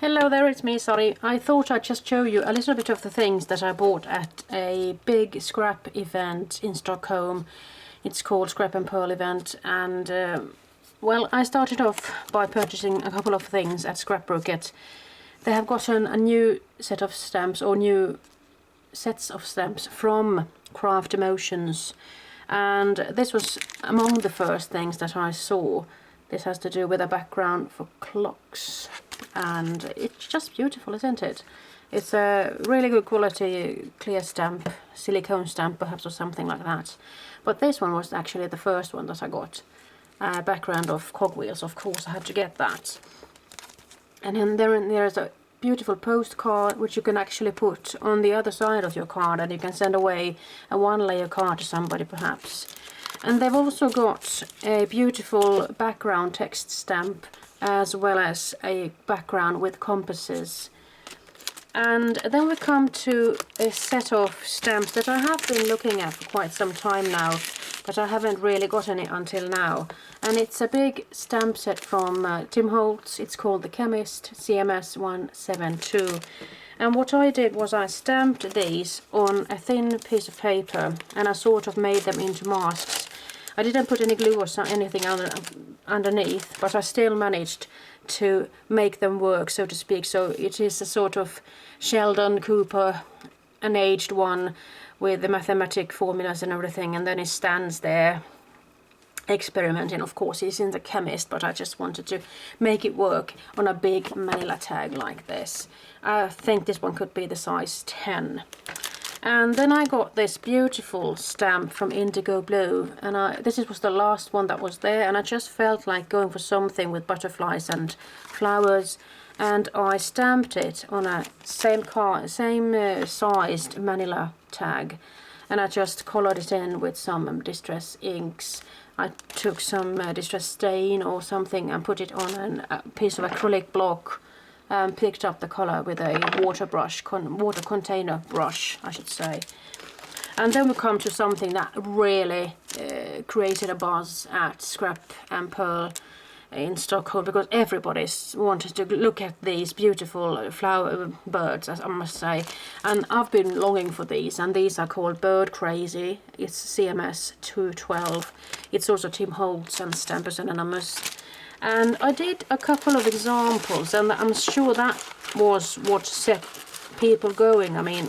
Hello there, it's me, sorry. I thought I'd just show you a little bit of the things that I bought at a big scrap event in Stockholm. It's called Scrap and Pearl event, and well, I started off by purchasing a couple of things at Scrapbruket. They have gotten a new set of stamps, or new sets of stamps from Craft Emotions, and this was among the first things that I saw. This has to do with a background for clocks, and it's just beautiful, isn't it? It's a really good quality clear stamp, silicone stamp perhaps, or something like that. But this one was actually the first one that I got. Background of cogwheels, of course I had to get that. And then there's a beautiful postcard which you can actually put on the other side of your card, and you can send away a one-layer card to somebody perhaps. And they've also got a beautiful background text stamp, as well as a background with compasses. And then we come to a set of stamps that I have been looking at for quite some time now, but I haven't really got any until now. And it's a big stamp set from Holtz. It's called The Chemist CMS 172. And what I did was I stamped these on a thin piece of paper, and I sort of made them into masks. I didn't put any glue or anything underneath, but I still managed to make them work, so to speak. So it is a sort of Sheldon Cooper, an aged one, with the mathematic formulas and everything, and then it stands there experimenting. Of course, he's in The Chemist, but I just wanted to make it work on a big manila tag like this. I think this one could be the size 10. And then I got this beautiful stamp from Indigo Blue, and this was the last one that was there, and I just felt like going for something with butterflies and flowers, and I stamped it on a same sized manila tag, and I just colored it in with some distress inks. I took some distress stain or something and put it on a piece of acrylic block. Picked up the color with a water container brush, I should say. And then we come to something that really created a buzz at Scrap and Pearl in Stockholm, because everybody wanted to look at these beautiful flower birds, I must say. And I've been longing for these, and these are called Bird Crazy. It's CMS 212. It's also Tim Holtz and Stampers Anonymous. And I did a couple of examples, and I'm sure that was what set people going. I mean,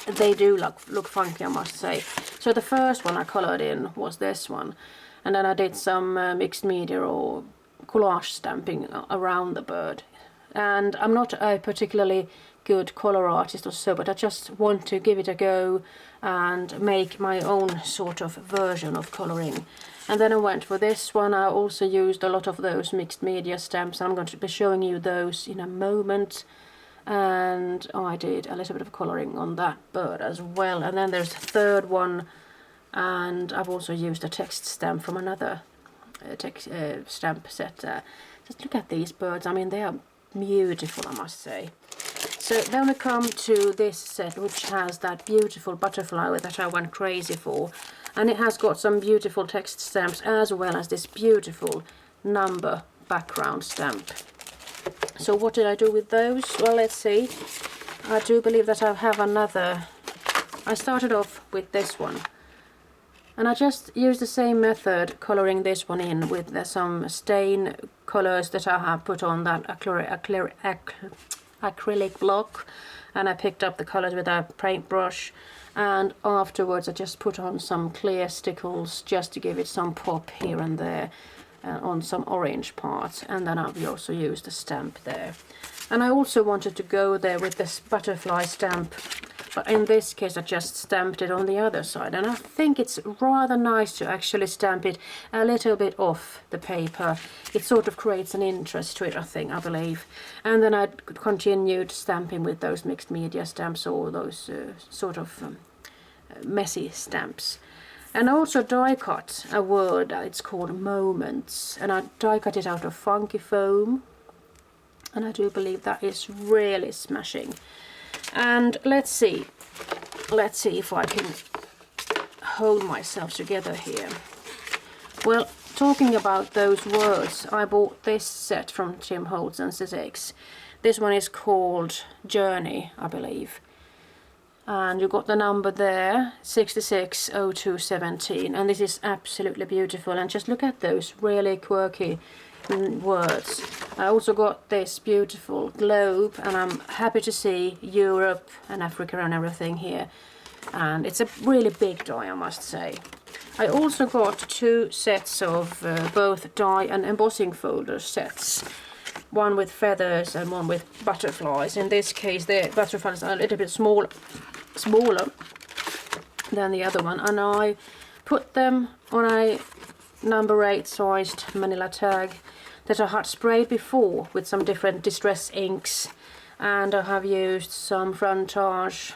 they do look funky, I must say. So the first one I coloured in was this one, and then I did some mixed media or collage stamping around the bird. And I'm not a particularly good colour artist or so, but I just want to give it a go and make my own sort of version of colouring. And then I went for this one. I also used a lot of those mixed media stamps. I'm going to be showing you those in a moment. And I did a little bit of colouring on that bird as well. And then there's a third one, and I've also used a text stamp from another text stamp set. Just look at these birds. I mean, they are beautiful, I must say. So then we come to this set, which has that beautiful butterfly that I went crazy for. And it has got some beautiful text stamps, as well as this beautiful number background stamp. So what did I do with those? Well, let's see. I do believe that I have another. I started off with this one, and I just used the same method, colouring this one in with some stain colours that I have put on that acrylic block, and I picked up the colours with a paintbrush. And afterwards I just put on some clear stickles just to give it some pop here and there on some orange parts, and then I've also used a stamp there. And I also wanted to go there with this butterfly stamp, but in this case I just stamped it on the other side, and I think it's rather nice to actually stamp it a little bit off the paper. It sort of creates an interest to it, I believe. And then I continued stamping with those mixed media stamps, or those sort of messy stamps. And I also die cut a word, it's called Moments, and I die cut it out of funky foam, and I do believe that is really smashing. And let's see if I can hold myself together here. Well, talking about those words, I bought this set from Tim Holtz and Sussex. This one is called Journey, I believe. And you got the number there, 660217, and this is absolutely beautiful. And just look at those really quirky words. I also got this beautiful globe, and I'm happy to see Europe and Africa and everything here. And it's a really big die, I must say. I also got 2 sets of both die and embossing folder sets. One with feathers and one with butterflies. In this case, the butterflies are a little bit smaller than the other one, and I put them on a number 8 sized manila tag that I had sprayed before with some different distress inks, and I have used some frontage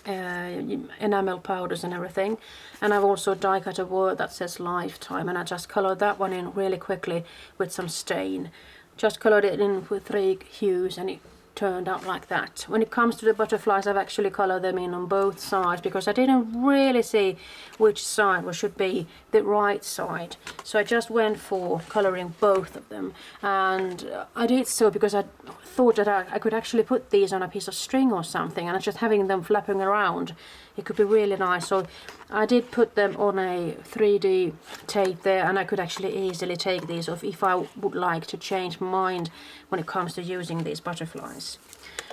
enamel powders and everything, and I've also die cut a word that says lifetime, and I just colored that one in really quickly with some stain. Just colored it in with 3 hues, and it turned out like that. When it comes to the butterflies, I've actually colored them in on both sides because I didn't really see which side should be the right side, so I just went for coloring both of them. And I did so because I thought that I could actually put these on a piece of string or something, and just having them flapping around, it could be really nice. So I did put them on a 3D tape there, and I could actually easily take these off if I would like to change my mind when it comes to using these butterflies.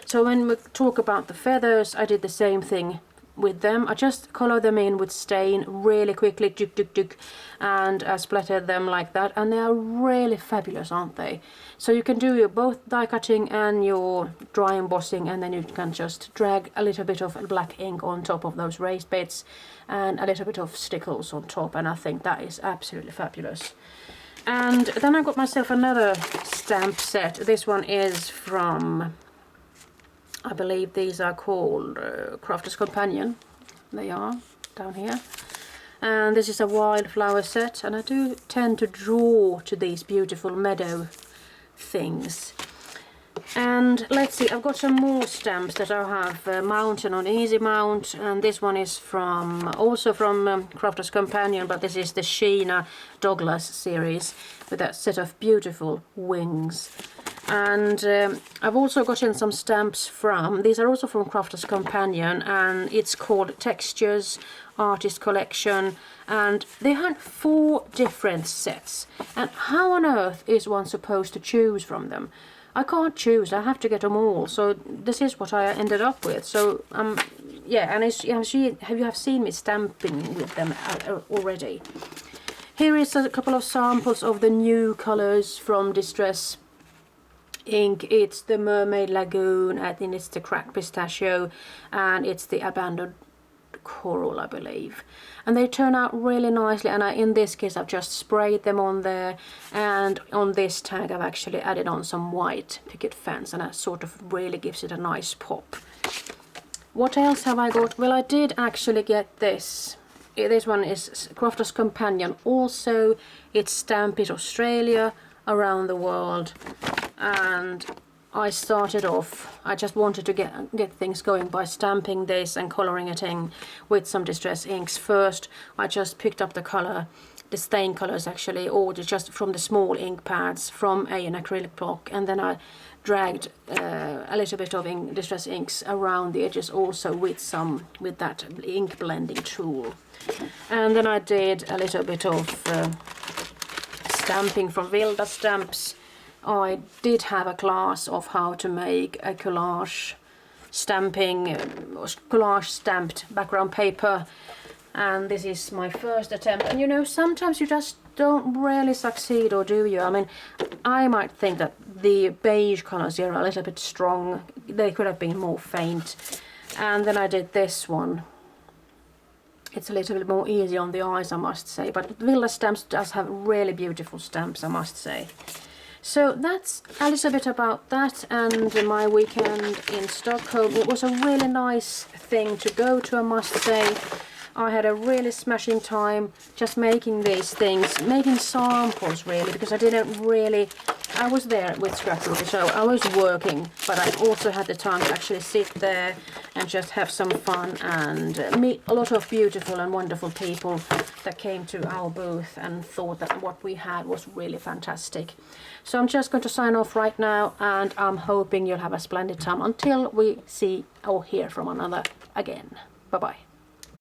So when we talk about the feathers, I did the same thing with them. I just colored them in with stain really quickly, and I splattered them like that, and they are really fabulous, aren't they? So you can do your both die cutting and your dry embossing, and then you can just drag a little bit of black ink on top of those raised bits and a little bit of stickles on top, and I think that is absolutely fabulous. And then I got myself another stamp set. This one is from, I believe these are called Crafter's Companion. They are down here. And this is a wildflower set, and I do tend to draw to these beautiful meadow things. And let's see, I've got some more stamps that I have mounted on Easy Mount, and this one is from also from Crafter's Companion, but this is the Sheena Douglas series with that set of beautiful wings. And I've also gotten some stamps from, these are also from Crafter's Companion, and it's called Textures Artist Collection, and they had 4 different sets. And how on earth is one supposed to choose from them? I can't choose, I have to get them all, so this is what I ended up with. So yeah, and you have seen me stamping with them already. Here is a couple of samples of the new colors from Distress Ink. It's the Mermaid Lagoon, I think it's the Cracked Pistachio, and it's the Abandoned Coral, I believe. And they turn out really nicely, and in this case I've just sprayed them on there, and on this tag I've actually added on some white picket fence, and that sort of really gives it a nice pop. What else have I got? Well, I did actually get this. This one is Crafter's Companion. Also, it's Stamp It Australia, Around the World, and I started off, I just wanted to get things going by stamping this and coloring it in with some distress inks. First, I just picked up the color, the stain colors actually, or just from the small ink pads from an acrylic block, and then I dragged a little bit of distress inks around the edges also with that ink blending tool. And then I did a little bit of stamping from Vilda Stamps. I did have a class of how to make a collage stamped background paper, and this is my first attempt. And you know, sometimes you just don't really succeed, or do you? I mean, I might think that the beige colors here are a little bit strong, they could have been more faint. And then I did this one. It's a little bit more easy on the eyes, I must say, but Vilda Stamps does have really beautiful stamps, I must say. So that's a little bit about that and my weekend in Stockholm. It was a really nice thing to go to, I must say. I had a really smashing time just making these things, making samples really, because I didn't really I was there with Scrapbruket, so I was working, but I also had the time to actually sit there and just have some fun and meet a lot of beautiful and wonderful people that came to our booth and thought that what we had was really fantastic. So I'm just going to sign off right now, and I'm hoping you'll have a splendid time until we see or hear from another again. Bye bye.